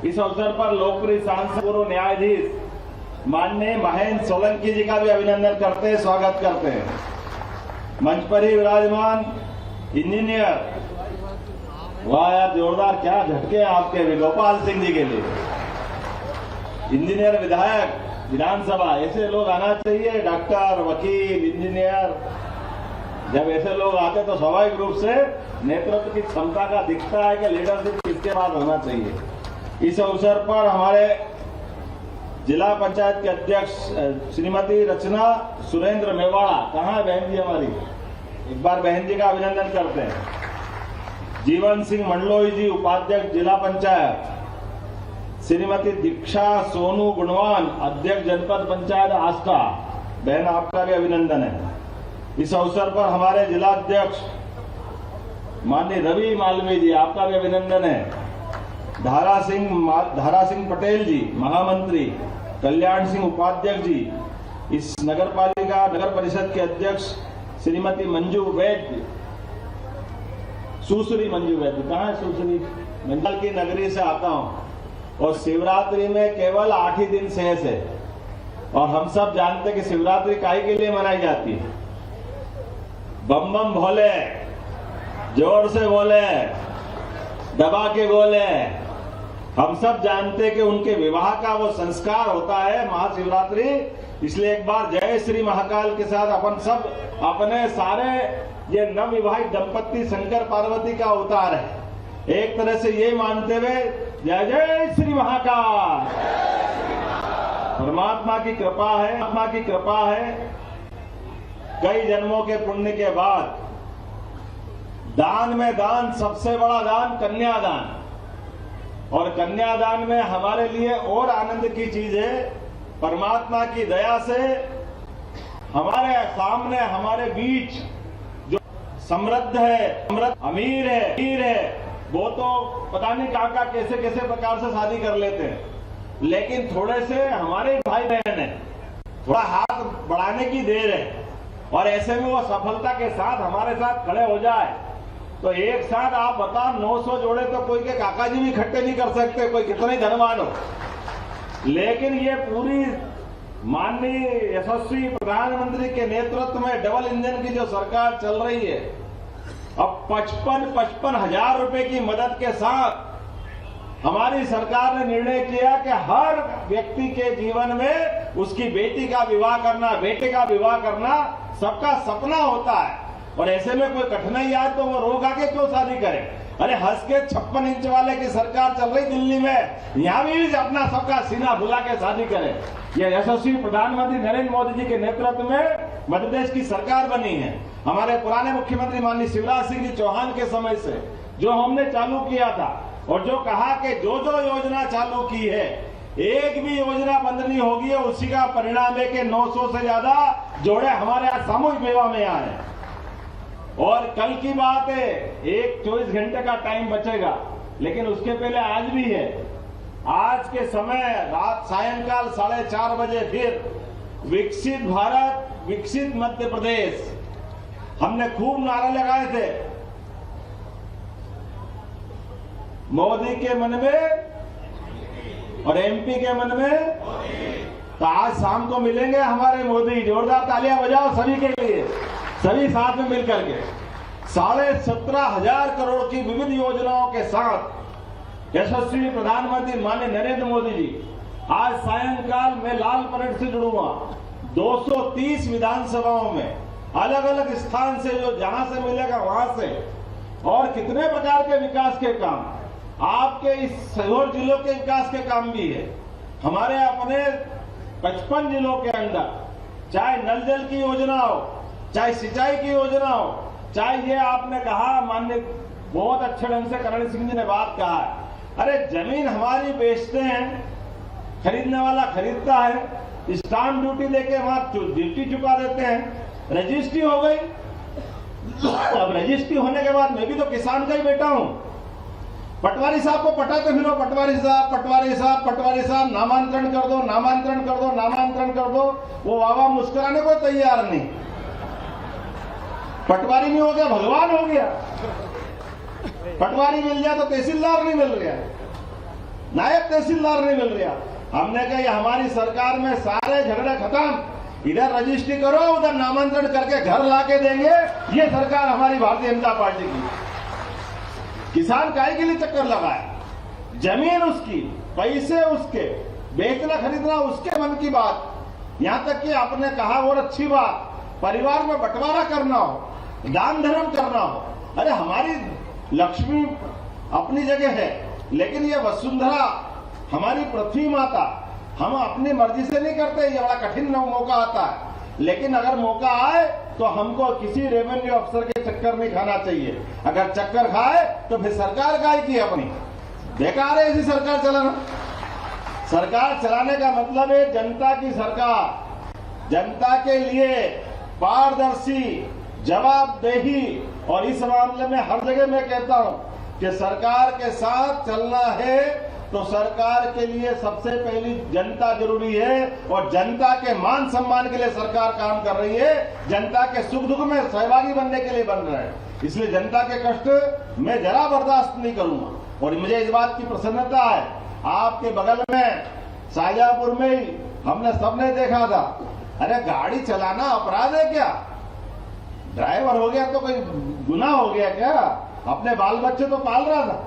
इस अवसर पर लोकप्रिय सांसद पूर्व न्यायाधीश माननीय महेंद्र सोलंकी जी का भी अभिनंदन करते हैं, स्वागत करते हैं। मंच पर ही विराजमान इंजीनियर, वाह यार जोरदार, क्या झटके हैं आपके भी, गोपाल सिंह जी के लिए। इंजीनियर, विधायक, विधानसभा, ऐसे लोग आना चाहिए। डॉक्टर, वकील, इंजीनियर, जब ऐसे लोग आते तो स्वाभाविक रूप से नेतृत्व की क्षमता का दिखता है कि लीडरशिप किसके पास होना चाहिए। इस अवसर पर हमारे जिला पंचायत के अध्यक्ष श्रीमती रचना सुरेंद्र मेवाड़ा, कहाँ है बहन जी हमारी, एक बार बहन जी का अभिनंदन करते हैं। जीवन सिंह मंडलोई जी, उपाध्यक्ष जिला पंचायत। श्रीमती दीक्षा सोनू गुणवान, अध्यक्ष जनपद पंचायत आस्था, बहन आपका भी अभिनंदन है। इस अवसर पर हमारे जिला अध्यक्ष माननीय रवि मालवीय जी, आपका भी अभिनंदन है। धारा सिंह पटेल जी, महामंत्री। कल्याण सिंह उपाध्यक्ष जी। इस नगर परिषद के अध्यक्ष श्रीमती मंजू वैद्य, सुश्री मंजू वैद्य, कहाँ है सुश्री? मंडल की नगरी से आता हूं और शिवरात्रि में केवल 8 ही दिन शेष है और हम सब जानते हैं कि शिवरात्रि काहे के लिए मनाई जाती है। बम बम भोले, जोर से बोले, दबा के बोले। हम सब जानते हैं कि उनके विवाह का वो संस्कार होता है महाशिवरात्रि। इसलिए एक बार जय श्री महाकाल के साथ अपन सब अपने सारे ये नवविवाहित दंपत्ति शंकर पार्वती का अवतार है, एक तरह से ये मानते हुए जय जय श्री महाकाल। परमात्मा की कृपा है, परमात्मा की कृपा है। कई जन्मों के पुण्य के बाद दान में दान, सबसे बड़ा दान कन्यादान, और कन्यादान में हमारे लिए और आनंद की चीज है, परमात्मा की दया से हमारे सामने, हमारे बीच जो समृद्ध है, अमीर है, वो तो पता नहीं कहाँ कैसे कैसे प्रकार से शादी कर लेते हैं, लेकिन थोड़े से हमारे भाई बहन है, थोड़ा हाथ बढ़ाने की देर है और ऐसे में वो सफलता के साथ हमारे साथ खड़े हो जाए तो एक साथ आप बताओ 900 जोड़े तो कोई के काका जी भी इकट्ठे नहीं कर सकते, कोई कितना ही धनवान हो। लेकिन ये पूरी माननीय यशस्वी प्रधानमंत्री के नेतृत्व में डबल इंजन की जो सरकार चल रही है, अब 55 हजार रुपए की मदद के साथ हमारी सरकार ने निर्णय किया कि हर व्यक्ति के जीवन में उसकी बेटी का विवाह करना, बेटे का विवाह करना सबका सपना होता है। और ऐसे में कोई कठिनाई आए तो वो रोक आके क्यों शादी करे। अरे हंस के 56 इंच वाले की सरकार चल रही दिल्ली में, यहाँ भी अपना सबका सीना फुला के शादी करे। ये यशस्वी प्रधानमंत्री नरेंद्र मोदी जी के नेतृत्व में मध्य प्रदेश की सरकार बनी है। हमारे पुराने मुख्यमंत्री माननीय शिवराज सिंह जी चौहान के समय से जो हमने चालू किया था और जो कहा कि जो योजना चालू की है एक भी योजना बंद नहीं होगी, उसी का परिणाम है कि 900 से ज्यादा जोड़े हमारे यहाँ सामूहिक विवाह में आए। और कल की बात है, एक 24 घंटे का टाइम बचेगा, लेकिन उसके पहले आज भी है। आज के समय रात सायंकाल 4:30 बजे फिर विकसित भारत, विकसित मध्य प्रदेश, हमने खूब नारे लगाए थे। मोदी के मन में और एमपी के मन में, तो आज शाम को मिलेंगे हमारे मोदी। जोरदार तालियां बजाओ सभी के लिए, सभी साथ में मिलकर के। 17,500 करोड़ की विविध योजनाओं के साथ यशस्वी प्रधानमंत्री माननीय नरेंद्र मोदी जी आज सायंकाल में लाल परेड से जुड़ूंगा 230 विधानसभाओं में, अलग अलग स्थान से, जो जहां से मिलेगा वहां से, और कितने प्रकार के विकास के काम, आपके इस सीहोर जिलों के विकास के काम भी है। हमारे अपने 55 जिलों के अंदर, चाहे नल जल की योजना हो, चाहे सिंचाई की योजना हो, चाहे ये आपने कहा, माननीय बहुत अच्छे ढंग से करण सिंह जी ने बात कहा है, अरे जमीन हमारी बेचते हैं, खरीदने वाला खरीदता है, स्टाम्प ड्यूटी देके वहां ड्यूटी चुका देते हैं, रजिस्ट्री हो गई। अब रजिस्ट्री होने के बाद मैं भी तो किसान का ही बेटा हूं। पटवारी साहब को पटाते फिरो, पटवारी साहब, पटवारी साहब, पटवारी साहब, नामांतरण कर दो, नामांतरण कर दो, नामांतरण कर दो, वो वावा मुस्कुराने को तैयार नहीं। पटवारी नहीं हो गया भगवान हो गया, पटवारी मिल जाए तो तहसीलदार नहीं मिल गया, नायब तहसीलदार नहीं मिल रहा। हमने कहा ये हमारी सरकार में सारे झगड़े खत्म, इधर रजिस्ट्री करो, उधर नामांतरण करके घर लाके देंगे। ये सरकार हमारी भारतीय जनता पार्टी की। किसान काय के लिए चक्कर लगाया, जमीन उसकी, पैसे उसके, बेचना खरीदना उसके मन की बात। यहां तक कि आपने कहा और अच्छी बात, परिवार में बंटवारा करना हो, दान धर्म करना हो। अरे हमारी लक्ष्मी अपनी जगह है, लेकिन ये वसुंधरा हमारी पृथ्वी माता, हम अपनी मर्जी से नहीं करते। ये बड़ा कठिन मौका आता है, लेकिन अगर मौका आए तो हमको किसी रेवेन्यू अफसर के चक्कर नहीं खाना चाहिए। अगर चक्कर खाए तो फिर सरकार काय की अपनी, बेकार है ऐसी सरकार चलाना। सरकार चलाने का मतलब है जनता की सरकार, जनता के लिए पारदर्शी, जवाबदेही। और इस मामले में हर जगह मैं कहता हूं कि सरकार के साथ चलना है तो सरकार के लिए सबसे पहली जनता जरूरी है, और जनता के मान सम्मान के लिए सरकार काम कर रही है। जनता के सुख दुख में सहभागी बनने के लिए बन रहे हैं, इसलिए जनता के कष्ट मैं जरा बर्दाश्त नहीं करूंगा। और मुझे इस बात की प्रसन्नता है, आपके बगल में शाहजहांपुर में ही हमने सबने देखा था, अरे गाड़ी चलाना अपराध है क्या? ड्राइवर हो गया तो कोई गुनाह हो गया क्या? अपने बाल बच्चे तो पाल रहा था,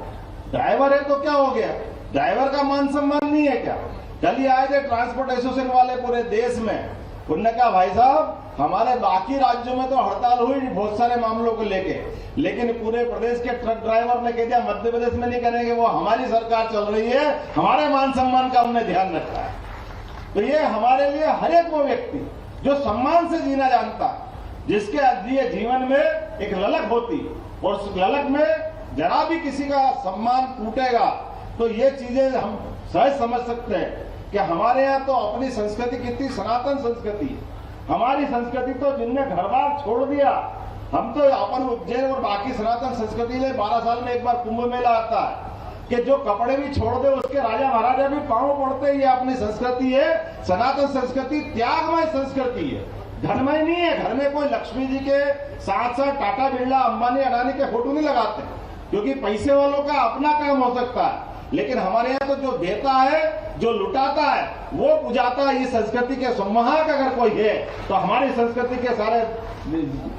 ड्राइवर है तो क्या हो गया? ड्राइवर का मान सम्मान नहीं है क्या? कल ही आए थे ट्रांसपोर्ट एसोसिएशन वाले पूरे देश में, उन्होंने कहा भाई साहब हमारे बाकी राज्यों में तो हड़ताल हुई बहुत सारे मामलों को लेके, लेकिन पूरे प्रदेश के ट्रक ड्राइवर ने कह दिया मध्य प्रदेश में नहीं करेंगे, वो हमारी सरकार चल रही है, हमारे मान सम्मान का हमने ध्यान रखा है। तो ये हमारे लिए हर एक वो व्यक्ति जो सम्मान से जीना जानता, जिसके लिए जीवन में एक ललक होती, और उस ललक में जरा भी किसी का सम्मान टूटेगा तो ये चीजें हम सहज समझ सकते हैं कि हमारे यहाँ तो अपनी संस्कृति कितनी सनातन संस्कृति है। हमारी संस्कृति तो जिनने घर बार छोड़ दिया, हम तो अपन उज्जैन और बाकी सनातन संस्कृति ले 12 साल में एक बार कुंभ मेला आता है कि जो कपड़े भी छोड़ दे उसके राजा महाराजा भी पांव पड़ते। ये अपनी संस्कृति है, सनातन संस्कृति त्यागमय संस्कृति है, धनमय नहीं है। घर में कोई लक्ष्मी जी के साथ साथ टाटा बिरला अंबानी अडानी के फोटो नहीं लगाते, क्योंकि पैसे वालों का अपना काम हो सकता है, लेकिन हमारे यहाँ तो जो देता है, जो लुटाता है, वो बुझाता है। इस संस्कृति के संवाहक अगर कोई है तो हमारी संस्कृति के सारे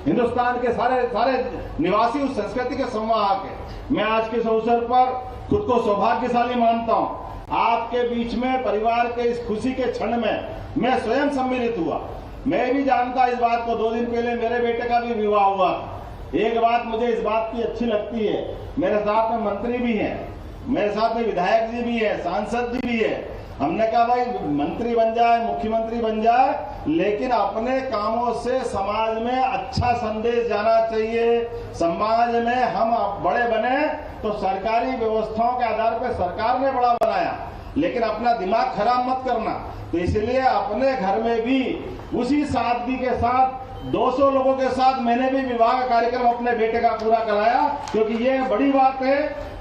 हिंदुस्तान के सारे निवासी उस संस्कृति के संवाहक है। मैं आज के इस अवसर पर खुद को सौभाग्यशाली मानता हूँ। आपके बीच में परिवार के इस खुशी के क्षण में मैं स्वयं सम्मिलित हुआ। मैं भी जानता इस बात को, 2 दिन पहले मेरे बेटे का भी विवाह हुआ। एक बात मुझे इस बात की अच्छी लगती है, मेरे साथ में मंत्री भी हैं, मेरे साथ में विधायक जी भी है, सांसद जी भी है। हमने कहा भाई मंत्री बन जाए, मुख्यमंत्री बन जाए, लेकिन अपने कामों से समाज में अच्छा संदेश जाना चाहिए। समाज में हम बड़े बने तो सरकारी व्यवस्थाओं के आधार पर सरकार ने बड़ा बनाया, लेकिन अपना दिमाग खराब मत करना। तो इसलिए अपने घर में भी उसी सादगी के साथ 200 लोगों के साथ मैंने भी विवाह का कार्यक्रम अपने बेटे का पूरा कराया, क्योंकि ये बड़ी बात है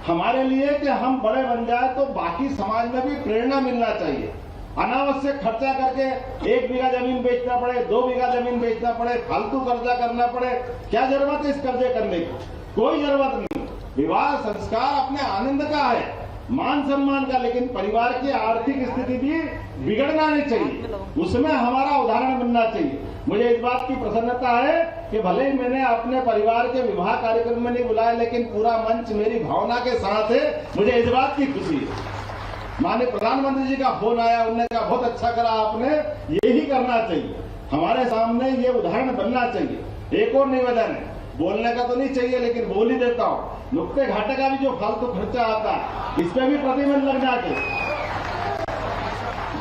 हमारे लिए कि हम बड़े बन जाए तो बाकी समाज में भी प्रेरणा मिलना चाहिए। अनावश्यक खर्चा करके 1 बीघा जमीन बेचना पड़े, 2 बीघा जमीन बेचना पड़े, फालतू कर्जा करना पड़े, क्या जरूरत है इस कर्जे करने की? कोई जरूरत नहीं। विवाह संस्कार अपने आनंद का है, मान सम्मान का, लेकिन परिवार की आर्थिक स्थिति भी बिगड़ना नहीं चाहिए, उसमें हमारा उदाहरण बनना चाहिए। मुझे इस बात की प्रसन्नता है कि भले ही मैंने अपने परिवार के विवाह कार्यक्रम में नहीं बुलाया, लेकिन पूरा मंच मेरी भावना के साथ है। मुझे इस बात की खुशी है। माननीय प्रधानमंत्री जी का फोन आया, उन्होंने कहा बहुत अच्छा करा आपने, यही करना चाहिए, हमारे सामने ये उदाहरण बनना चाहिए। एक और निवेदन है, बोलने का तो नहीं चाहिए लेकिन बोल ही देता हूँ, नुक्ते घाटे का भी जो फालतू खर्चा आता है इस पे भी प्रतिबंध लग जाके।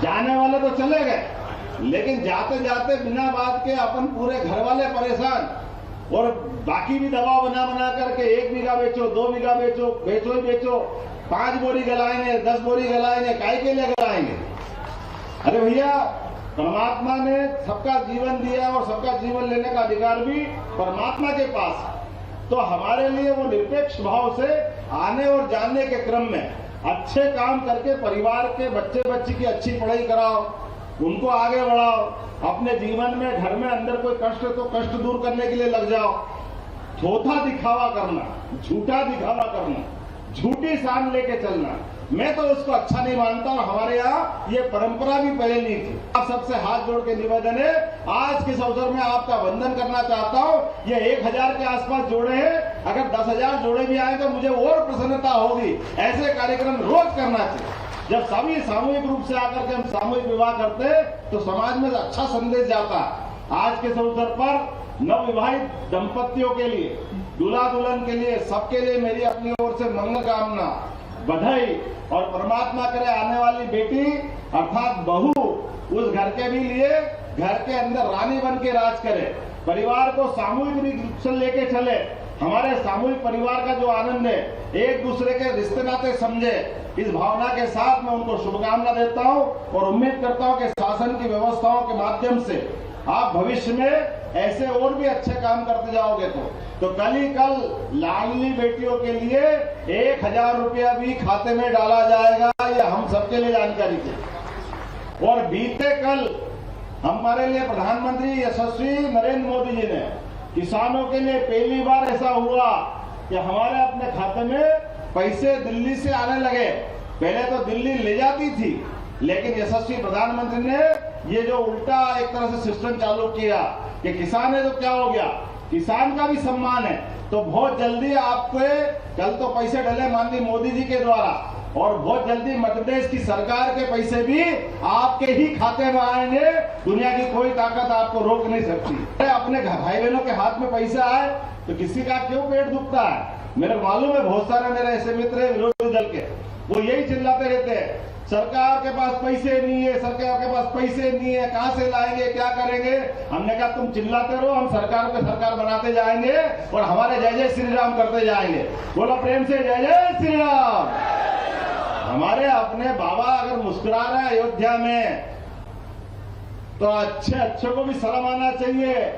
जाने वाले तो चले गए, लेकिन जाते जाते बिना बात के अपन पूरे घर वाले परेशान, और बाकी भी दबाव बना बना करके 1 बीघा बेचो, 2 बीघा बेचो, बेचो ही बेचो, 5 बोरी गलाएंगे, 10 बोरी गलाएंगे, काय के लिए गलाएंगे? अरे भैया, परमात्मा ने सबका जीवन दिया और सबका जीवन लेने का अधिकार भी परमात्मा के पास है। तो हमारे लिए वो निरपेक्ष भाव से आने और जाने के क्रम में अच्छे काम करके परिवार के बच्चे बच्ची की अच्छी पढ़ाई कराओ, उनको आगे बढ़ाओ, अपने जीवन में घर में अंदर कोई कष्ट तो कष्ट दूर करने के लिए लग जाओ। थोथा दिखावा करना, झूठा दिखावा करना, झूठी शान लेके चलना, मैं तो उसको अच्छा नहीं मानता और हमारे यहाँ ये परंपरा भी पहले नहीं थी। आप सबसे हाथ जोड़ के निवेदन है, आज के अवसर में आपका वंदन करना चाहता हूँ। ये 1000 के आसपास जोड़े हैं, अगर 10,000 जोड़े भी आए तो मुझे और प्रसन्नता होगी। ऐसे कार्यक्रम रोज करना चाहिए। जब सभी सामूहिक रूप से आकर के हम सामूहिक विवाह करते हैं तो समाज में अच्छा संदेश जाता है। आज के अवसर पर नवविवाहित दंपतियों के लिए, दूल्हा दुल्हन के लिए, सबके लिए मेरी अपनी ओर से मंगल कामना, बधाई और परमात्मा करे आने वाली बेटी अर्थात बहू उस घर के भी लिए घर के अंदर रानी बन के राज करे, परिवार को सामूहिक रूप से लेके चले। हमारे सामूहिक परिवार का जो आनंद है, एक दूसरे के रिश्ते नाते समझे, इस भावना के साथ मैं उनको शुभकामना देता हूं और उम्मीद करता हूं कि शासन की व्यवस्थाओं के माध्यम से आप भविष्य में ऐसे और भी अच्छे काम करते जाओगे। तो कल ही कल लाडली बेटियों के लिए 1000 रुपया भी खाते में डाला जाएगा, ये हम सबके लिए जानकारी थी। और बीते कल हमारे लिए प्रधानमंत्री यशस्वी नरेंद्र मोदी जी ने किसानों के लिए पहली बार ऐसा हुआ कि हमारे अपने खाते में पैसे दिल्ली से आने लगे। पहले तो दिल्ली ले जाती थी, लेकिन यशस्वी प्रधानमंत्री ने ये जो उल्टा एक तरह से सिस्टम चालू किया कि किसान है तो क्या हो गया, किसान का भी सम्मान है। तो बहुत जल्दी आपको कल तो पैसे डले माननीय मोदी जी के द्वारा, और बहुत जल्दी मध्य प्रदेश की सरकार के पैसे भी आपके ही खाते में आएंगे। दुनिया की कोई ताकत आपको रोक नहीं सकती। अपने भाई बहनों के हाथ में पैसा आए तो किसी का क्यों पेट दुखता है। मेरे मालूम है बहुत सारे मेरे ऐसे मित्र है विरोधी दल के, वो यही चिल्लाते रहते हैं सरकार के पास पैसे नहीं है, सरकार के पास पैसे नहीं है, कहां से लाएंगे, क्या करेंगे। हमने कहा तुम चिल्लाते रहो, हम सरकार पे सरकार बनाते जाएंगे और हमारे जय जय श्री राम करते जाएंगे। बोलो प्रेम से जय जय श्री राम। हमारे अपने बाबा अगर मुस्कुरा रहे हैं अयोध्या में तो अच्छे को भी सलाम आना चाहिए।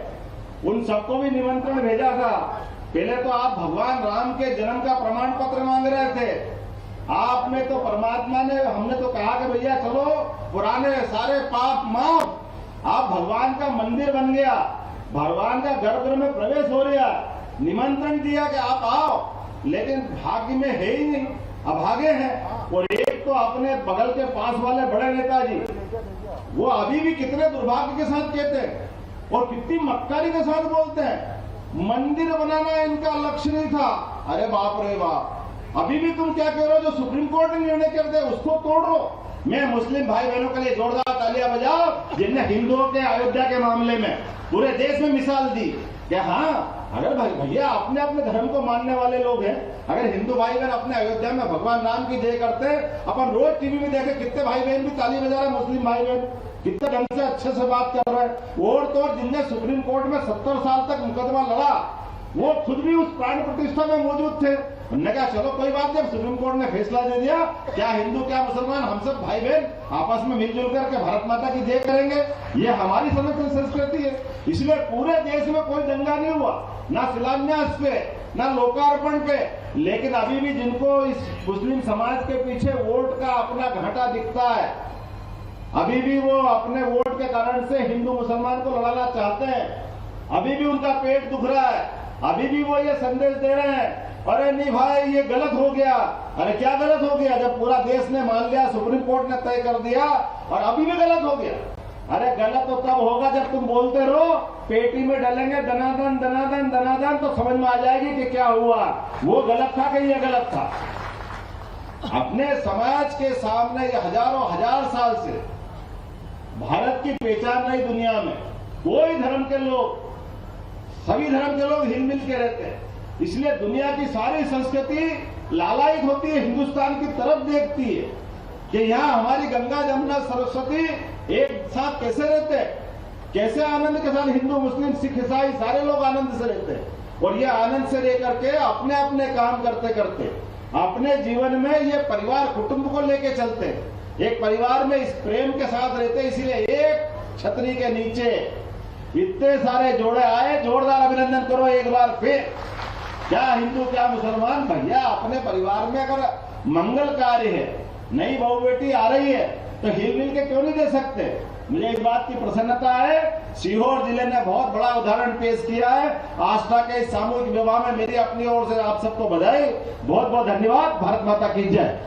उन सबको भी निमंत्रण भेजा था। पहले तो आप भगवान राम के जन्म का प्रमाण पत्र मांग रहे थे, आपने तो परमात्मा ने, हमने तो कहा कि भैया चलो पुराने सारे पाप माफ। आप भगवान का मंदिर बन गया, भगवान का गर्भगृह में प्रवेश हो गया, निमंत्रण दिया कि आप आओ, लेकिन भाग्य में है ही नहीं, अभागे हैं। और एक तो अपने बगल के पास वाले बड़े नेताजी, वो अभी भी कितने दुर्भाग्य के साथ कहते हैं और कितनी मक्कारी के साथ बोलते हैं मंदिर बनाना इनका लक्ष्य नहीं था। अरे बाप रे बाप, अभी भी तुम क्या कह रहे हो, जो सुप्रीम कोर्ट ने निर्णय कर दिया उसको तोड़ो। मैं मुस्लिम भाई बहनों के लिए जोरदार तालियां बजाओ जिनने हिंदुओं के अयोध्या के मामले में पूरे देश में मिसाल दी कि हाँ, अगर भैया अपने अपने धर्म को मानने वाले लोग हैं, अगर हिंदू भाई बहन अपने अयोध्या में भगवान राम की जय करते हैं, अपन रोज टीवी में देखे कितने भाई बहन भी ताली बजा रहे, मुस्लिम भाई बहन कितने ढंग से अच्छे से बात कर रहे हैं। और तो जिनने सुप्रीम कोर्ट में 70 साल तक मुकदमा लड़ा, वो खुद भी उस प्राण प्रतिष्ठा में मौजूद थे। उन्होंने कहा चलो कोई बात नहीं, सुप्रीम कोर्ट ने फैसला दे दिया, क्या हिंदू क्या मुसलमान, हम सब भाई बहन आपस में मिलजुल करके भारत माता की जय करेंगे। ये हमारी सनातन संस्कृति है। इसलिए पूरे देश में कोई दंगा नहीं हुआ, ना शिलान्यास पे, ना लोकार्पण पे। लेकिन अभी भी जिनको इस मुस्लिम समाज के पीछे वोट का अपना घाटा दिखता है, अभी भी वो अपने वोट के कारण से हिंदू मुसलमान को लड़ाना चाहते हैं, अभी भी उनका पेट दुख रहा है, अभी भी वो ये संदेश दे रहे हैं अरे नहीं भाई ये गलत हो गया। अरे क्या गलत हो गया, जब पूरा देश ने मान लिया, सुप्रीम कोर्ट ने तय कर दिया और अभी भी गलत हो गया। अरे गलत तो तब होगा जब तुम बोलते रहो पेटी में डालेंगे दनादन दनादन दनादन, तो समझ में आ जाएगी कि क्या हुआ, वो गलत था कि ये गलत था। अपने समाज के सामने ये हजारों हजार साल से भारत की पहचान रही दुनिया में, कोई धर्म के लोग, सभी धर्म के लोग हिल मिल के रहते हैं। इसलिए दुनिया की सारी संस्कृति लालायित होती है, हिंदुस्तान की तरफ देखती है कि यहाँ हमारी गंगा जमुना सरस्वती एक साथ कैसे रहते हैं, कैसे आनंद के साथ हिंदू मुस्लिम सिख ईसाई सारे लोग आनंद से रहते हैं। और ये आनंद से लेकर के अपने अपने काम करते करते अपने जीवन में ये परिवार कुटुंब को लेके चलते हैं, एक परिवार में इस प्रेम के साथ रहते हैं। इसीलिए एक छतरी के नीचे इतने सारे जोड़े आए, जोरदार अभिनंदन करो एक बार फिर। क्या हिंदू क्या मुसलमान, भैया अपने परिवार में अगर मंगल कार्य है, नई बहू बेटी आ रही है तो हिल मिल के क्यों नहीं दे सकते। मुझे इस बात की प्रसन्नता है, सीहोर जिले ने बहुत बड़ा उदाहरण पेश किया है। आस्था के इस सामूहिक विवाह में मेरी अपनी ओर से आप सबको बधाई, बहुत बहुत धन्यवाद। भारत माता की जय।